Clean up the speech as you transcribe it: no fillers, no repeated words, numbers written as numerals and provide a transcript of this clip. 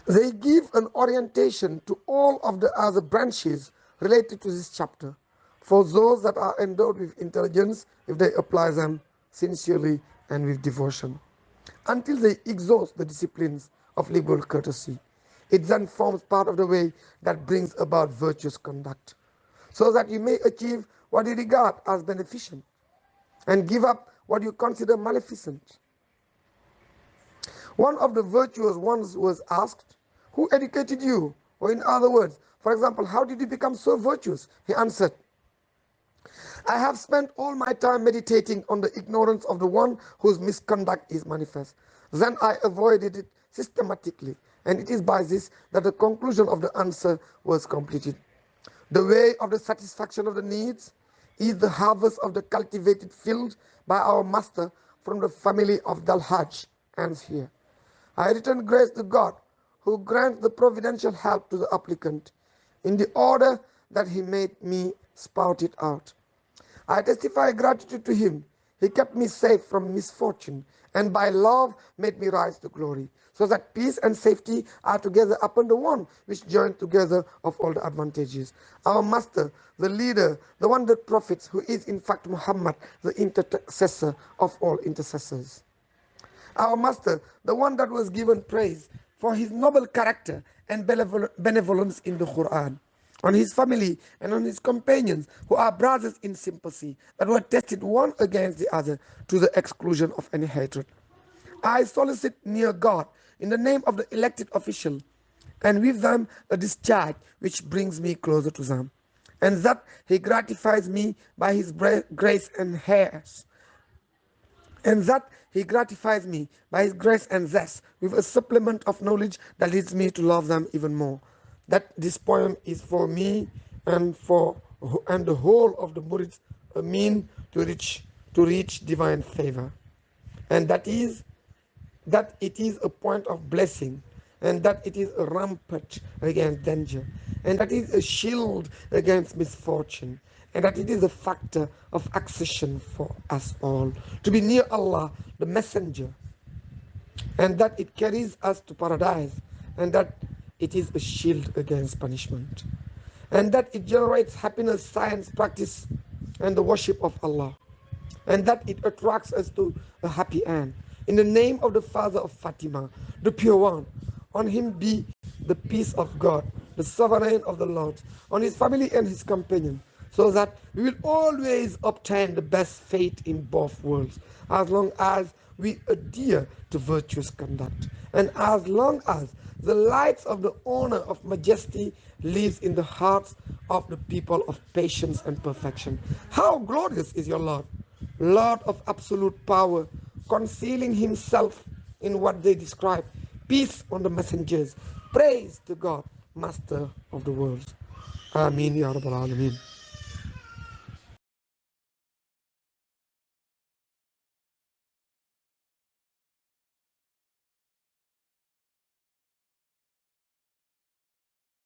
They give an orientation to all of the other branches related to this chapter for those that are endowed with intelligence if they apply them sincerely and with devotion, until they exhaust the disciplines of liberal courtesy. It then forms part of the way that brings about virtuous conduct, so that you may achieve what you regard as beneficent and give up what you consider maleficent. One of the virtuous ones was asked, "Who educated you?" Or in other words, for example, "How did you become so virtuous?" He answered, "I have spent all my time meditating on the ignorance of the one whose misconduct is manifest. Then I avoided it systematically, and it is by this that the conclusion of the answer was completed. The way of the satisfaction of the needs is the harvest of the cultivated field by our master from the family of Haaj ends here. I return grace to God, who grants the providential help to the applicant in the order that he made me spout it out. I testify gratitude to him. He kept me safe from misfortune, and by love made me rise to glory, so that peace and safety are together upon the one which joined together of all the advantages. Our master, the leader, the one that profits, who is in fact Muhammad, the intercessor of all intercessors. Our master, the one that was given praise for his noble character and benevolence in the Quran, on his family and on his companions, who are brothers in sympathy, that were tested one against the other to the exclusion of any hatred. I solicit near God in the name of the elected official, and with them a discharge which brings me closer to them, and that he gratifies me by his grace and hairs, and that he gratifies me by his grace and zest with a supplement of knowledge that leads me to love them even more. That this poem is for me and the whole of the murids a mean to reach divine favor, and that it is a point of blessing, and that it is a rampart against danger, and that it is a shield against misfortune, and that it is a factor of accession for us all to be near Allah, the Messenger, and that it carries us to paradise, and that it is a shield against punishment, and that it generates happiness, science, practice, and the worship of Allah, and that it attracts us to a happy end. In the name of the Father of Fatima, the Pure One, on him be the peace of God, the sovereign of the Lord, on his family and his companion, so that we will always obtain the best fate in both worlds, as long as we adhere to virtuous conduct, and as long as the lights of the honor of majesty lives in the hearts of the people of patience and perfection. How glorious is your Lord, Lord of absolute power, concealing himself in what they describe. Peace on the messengers. Praise to God, Master of the world. Ameen Ya Rabbal Alameen.